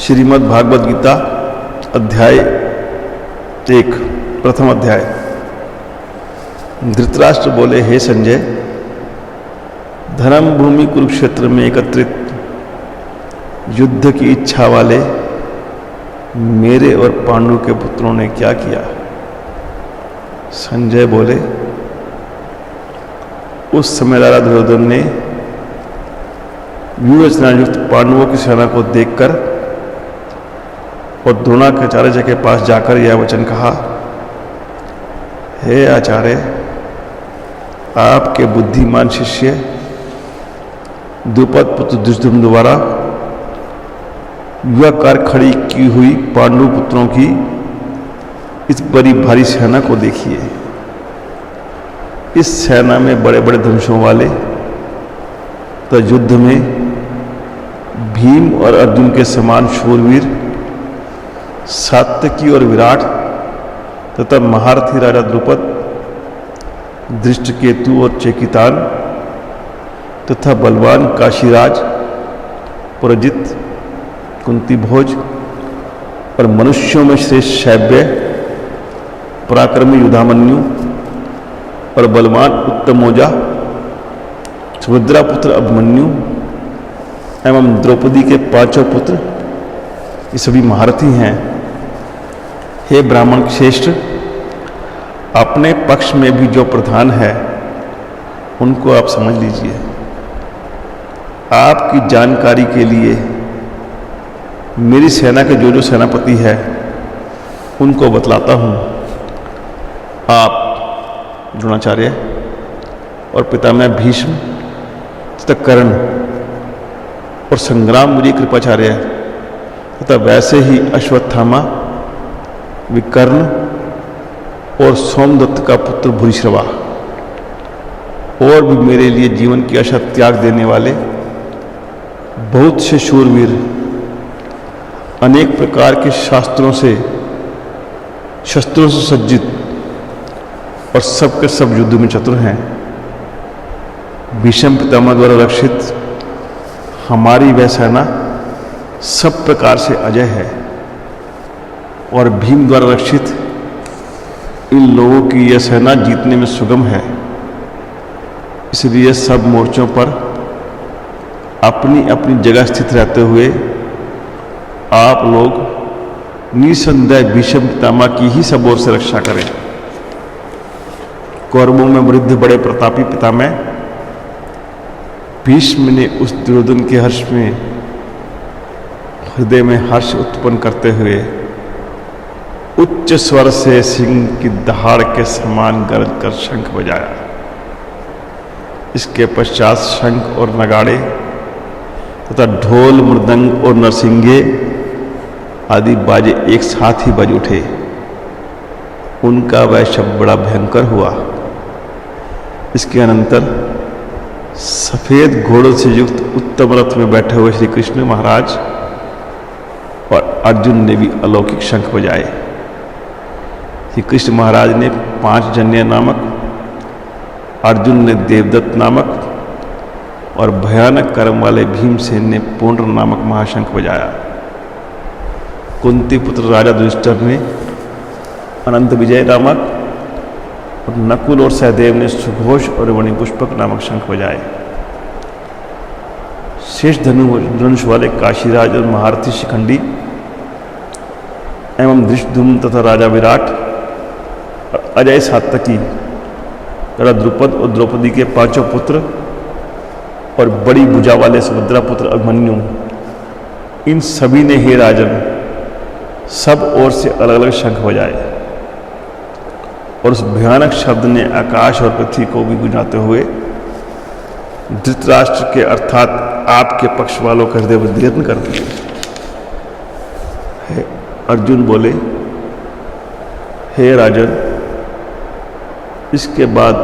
श्रीमद् भागवत गीता अध्याय 1 प्रथम अध्याय। धृतराष्ट्र बोले, हे संजय, धर्म भूमि कुरुक्षेत्र में एकत्रित युद्ध की इच्छा वाले मेरे और पांडु के पुत्रों ने क्या किया? संजय बोले, उस समय राजा दुर्योधन ने व्यूहरचनायुक्त पांडवों की सेना को देखकर और द्रोणाचार्य के पास जाकर यह वचन कहा, हे आचार्य, आपके बुद्धिमान शिष्य द्रुपद पुत्र दुष्टद्युम्न द्वारा युवाकार खड़ी की हुई पांडु पुत्रों की इस बड़ी भारी सेना को देखिए। इस सेना में बड़े बड़े धनुषों वाले तो युद्ध में भीम और अर्जुन के समान शूरवीर, सात्यकी और विराट तथा महारथी राजा द्रुपद, धृष्टकेतु और चेकितान तथा बलवान काशीराज, पुरजित, कुंती भोज और मनुष्यों में श्रेष्ठ शैब्य, पराक्रमी युधामन्यु और बलवान उत्तमोजा, सुभद्रा पुत्र अभिमन्यु एवं द्रौपदी के पांचों पुत्र, ये सभी महारथी हैं। हे ब्राह्मण श्रेष्ठ, अपने पक्ष में भी जो प्रधान है उनको आप समझ लीजिए। आपकी जानकारी के लिए मेरी सेना के जो सेनापति है उनको बतलाता हूँ। आप द्रोणाचार्य और पितामह भीष्म तथा कर्ण और संग्राम मुझे कृपाचार्य तथा वैसे ही अश्वत्थामा, विकर्ण और सोमदत्त का पुत्र भूरिश्रवा और भी मेरे लिए जीवन की आशा त्याग देने वाले बहुत से शूरवीर, अनेक प्रकार के शस्त्रों से सज्जित और सबके सब युद्ध में चतुर हैं। भीष्म पितामह द्वारा रक्षित हमारी वह सेना सब प्रकार से अजय है और भीम द्वारा रक्षित इन लोगों की यह सेना जीतने में सुगम है। इसलिए सब मोर्चों पर अपनी अपनी जगह स्थित रहते हुए आप लोग निसंदेह भीष्म पितामह की ही सब ओर से रक्षा करें। कौरवों में वृद्ध बड़े प्रतापी पितामह भीष्म ने उस दुर्योधन के हर्ष में हृदय में हर्ष उत्पन्न करते हुए उच्च स्वर से सिंह की दहाड़ के समान गरज कर शंख बजाया। इसके पश्चात शंख और नगाड़े तथा ढोल, मृदंग और नरसिंगे आदि बाजे एक साथ ही बज उठे। उनका वह शब्द बड़ा भयंकर हुआ। इसके अनंतर सफेद घोड़ों से युक्त उत्तम रथ में बैठे हुए श्री कृष्ण महाराज और अर्जुन ने भी अलौकिक शंख बजाए। श्री कृष्ण महाराज ने 5 जन्य नामक, अर्जुन ने देवदत्त नामक और भयानक कर्म वाले भीमसेन ने पुंड्र नामक महाशंख बजाया। कुंती पुत्र राजा युधिष्ठिर ने अनंत विजय नामक और नकुल और सहदेव ने सुघोष और मणिपुष्पक नामक शंख बजाए। शेष धनुष वाले काशीराज और महारथी शिखंडी एवं धृष्टद्युम्न तथा राजा विराट और अजय सात्यकी, राजा द्रुपद और द्रौपदी के पांचों पुत्र और बड़ी भुजा वाले सुभद्रा पुत्र अभिमन्यु, इन सभी ने हे राजन सब ओर से अलग अलग शंख बजाए और उस भयानक शब्द ने आकाश और पृथ्वी को भी गुंजाते हुए धृतराष्ट्र के अर्थात आपके पक्ष वालों का हृदय उद्दीर्ण कर दिए। अर्जुन बोले, हे राजन, इसके बाद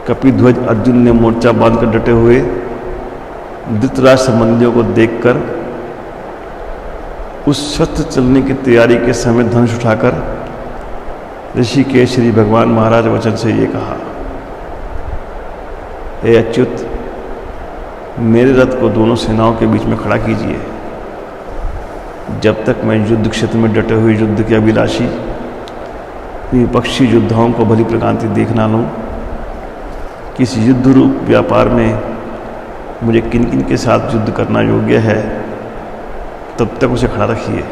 कपिध्वज अर्जुन ने मोर्चा बांधकर डटे हुए धृतराष्ट्र संबंधियों को देखकर उस शस्त्र चलने की तैयारी के समय धनुष उठाकर ऋषि के श्री भगवान महाराज वचन से ये कहा, हे अच्युत, मेरे रथ को दोनों सेनाओं के बीच में खड़ा कीजिए। जब तक मैं युद्ध क्षेत्र में डटे हुए युद्ध के अभिलाषी विपक्षी योद्धाओं को भली प्रकांति देख ना लूँ कि इस युद्ध रूप व्यापार में मुझे किन किन के साथ युद्ध करना योग्य है, तब तक उसे खड़ा रखिए।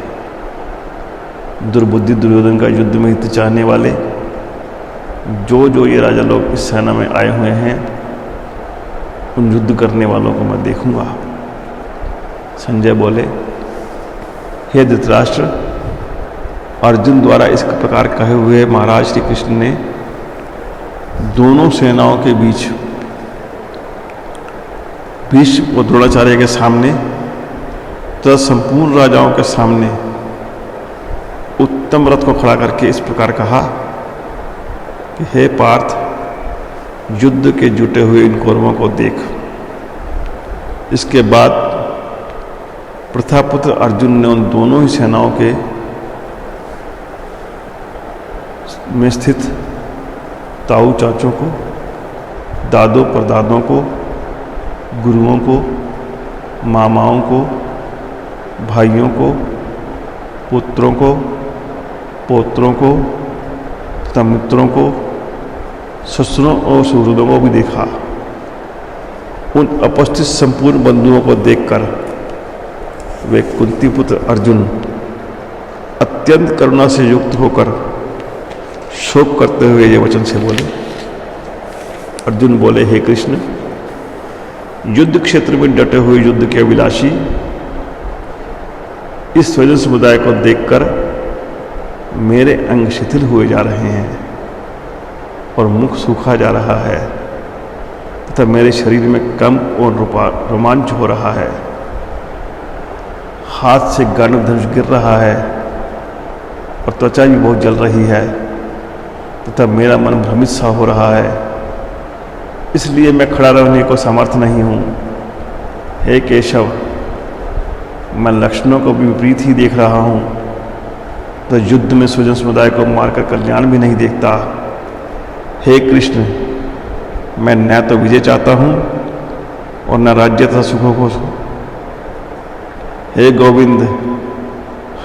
दुर्बुद्धि दुर्योधन का युद्ध में हित चाहने वाले जो ये राजा लोग इस सेना में आए हुए हैं, उन युद्ध करने वालों को मैं देखूंगा। संजय बोले, हे धृतराष्ट्र, अर्जुन द्वारा इस प्रकार कहे हुए महाराज श्री कृष्ण ने दोनों सेनाओं के बीच भीष्म और द्रोणाचार्य के सामने तथा संपूर्ण राजाओं के सामने उत्तम रथ को खड़ा करके इस प्रकार कहा कि हे पार्थ, युद्ध के जुटे हुए इन कौरवों को देख। इसके बाद प्रथापुत्र अर्जुन ने उन दोनों ही सेनाओं के में स्थित ताऊ चाचों को, दादों परदादों को, गुरुओं को, मामाओं को, भाइयों को, पुत्रों को, पोत्रों को तथा मित्रों को, ससुरों और सुहृदों को भी देखा। उन उपस्थित संपूर्ण बंधुओं को देखकर वे कुंती पुत्र अर्जुन अत्यंत करुणा से युक्त होकर शोक करते हुए ये वचन से बोले। अर्जुन बोले, हे कृष्ण, युद्ध क्षेत्र में डटे हुए युद्ध के अभिलाषी इस स्वजन समुदाय को देखकर मेरे अंग शिथिल हुए जा रहे हैं और मुख सूखा जा रहा है तथा मेरे शरीर में कंप और रोमांच हो रहा है। हाथ से गांड धनुष गिर रहा है और त्वचा भी बहुत जल रही है तथा मेरा मन भ्रमित सा हो रहा है, इसलिए मैं खड़ा रहने को समर्थ नहीं हूँ। हे केशव, मैं लक्षणों को भी विपरीत ही देख रहा हूँ, तो युद्ध में स्वजन समुदाय को मारकर कल्याण भी नहीं देखता। हे कृष्ण, मैं न तो विजय चाहता हूँ और न राज्य तथा सुखों को। हे गोविंद,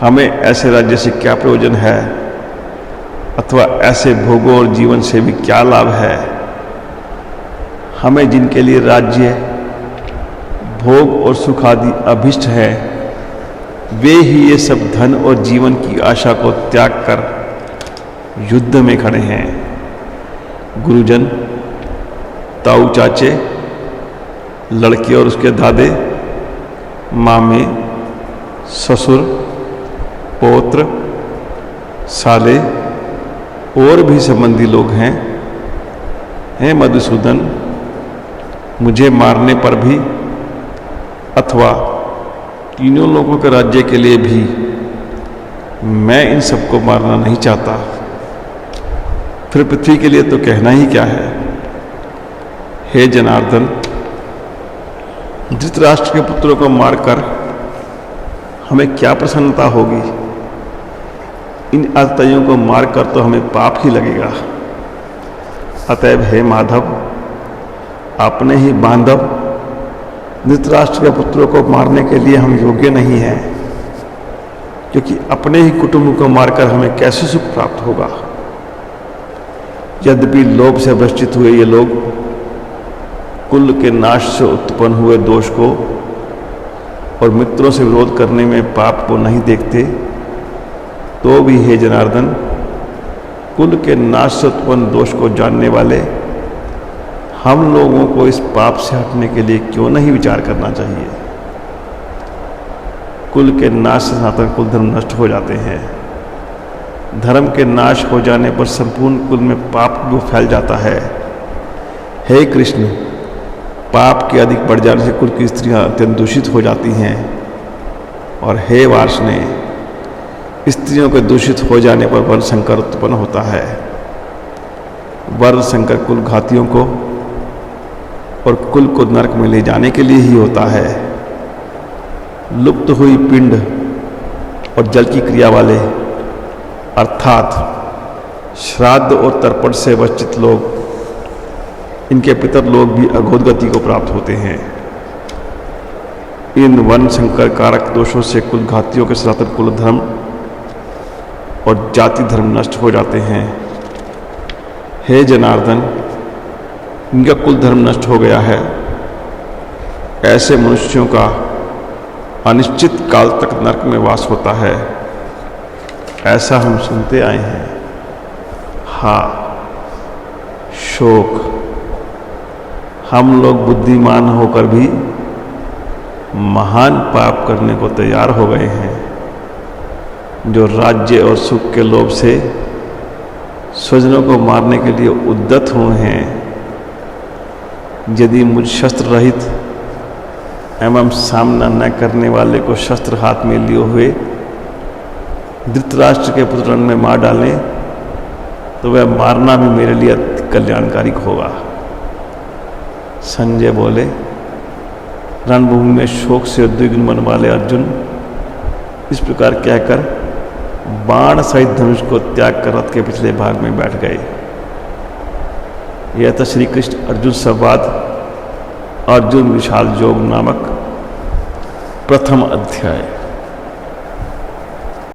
हमें ऐसे राज्य से क्या प्रयोजन है अथवा ऐसे भोगों और जीवन से भी क्या लाभ है। हमें जिनके लिए राज्य, भोग और सुख आदि अभिष्ट है, वे ही ये सब धन और जीवन की आशा को त्याग कर युद्ध में खड़े हैं। गुरुजन, ताऊ चाचे, लड़के और उसके दादे, मामे, ससुर, पौत्र, साले और भी संबंधी लोग हैं। हे मधुसूदन, मुझे मारने पर भी अथवा तीनों लोगों के राज्य के लिए भी मैं इन सबको मारना नहीं चाहता। फिर पृथ्वी के लिए तो कहना ही क्या है। हे जनार्दन, धृतराष्ट्र के पुत्रों को मारकर हमें क्या प्रसन्नता होगी। इन अतइयों को मारकर तो हमें पाप ही लगेगा। अतएव हे माधव, अपने ही बांधव धृतराष्ट्र के पुत्रों को मारने के लिए हम योग्य नहीं हैं, क्योंकि अपने ही कुटुंब को मारकर हमें कैसे सुख प्राप्त होगा। यद्यपि लोभ से भ्रष्टित हुए ये लोग कुल के नाश से उत्पन्न हुए दोष को और मित्रों से विरोध करने में पाप को नहीं देखते, तो भी हे जनार्दन, कुल के नाश से उत्पन्न दोष को जानने वाले हम लोगों को इस पाप से हटने के लिए क्यों नहीं विचार करना चाहिए। कुल के नाश से सनातन कुल धर्म नष्ट हो जाते हैं। धर्म के नाश हो जाने पर संपूर्ण कुल में पाप भी फैल जाता है। हे कृष्ण, पाप के अधिक बढ़ जाने से कुल की स्त्रियां अत्यंत दूषित हो जाती हैं। और हे वार्ष्णे, स्त्रियों के दूषित हो जाने पर वर्ण संकर उत्पन्न होता है। वर्ण संकर कुल घातियों को और कुल को नरक में ले जाने के लिए ही होता है। लुप्त हुई पिंड और जल की क्रिया वाले अर्थात श्राद्ध और तर्पण से वंचित लोग, इनके पितर लोग भी अघोर गति को प्राप्त होते हैं। इन वन संकर कारक दोषों से कुल घातियों के सनातन कुल धर्म और जाति धर्म नष्ट हो जाते हैं। हे जनार्दन, इनका कुल धर्म नष्ट हो गया है। ऐसे मनुष्यों का अनिश्चित काल तक नरक में वास होता है, ऐसा हम सुनते आए हैं। हाँ, शोक, हम लोग बुद्धिमान होकर भी महान पाप करने को तैयार हो गए हैं, जो राज्य और सुख के लोभ से स्वजनों को मारने के लिए उद्यत हुए हैं। यदि मुझ शस्त्र रहित एवं सामना न करने वाले को शस्त्र हाथ में लिए हुए धृतराष्ट्र के पुत्र रण में मार डालें, तो वह मारना भी मेरे लिए कल्याणकारी होगा। संजय बोले, रणभूमि में शोक से उद्विग्न मन वाले अर्जुन इस प्रकार कहकर बाण सहित धनुष को त्याग कर रथ के पिछले भाग में बैठ गए। यह था श्री कृष्ण अर्जुन संवाद अर्जुन विशाल योग नामक प्रथम अध्याय।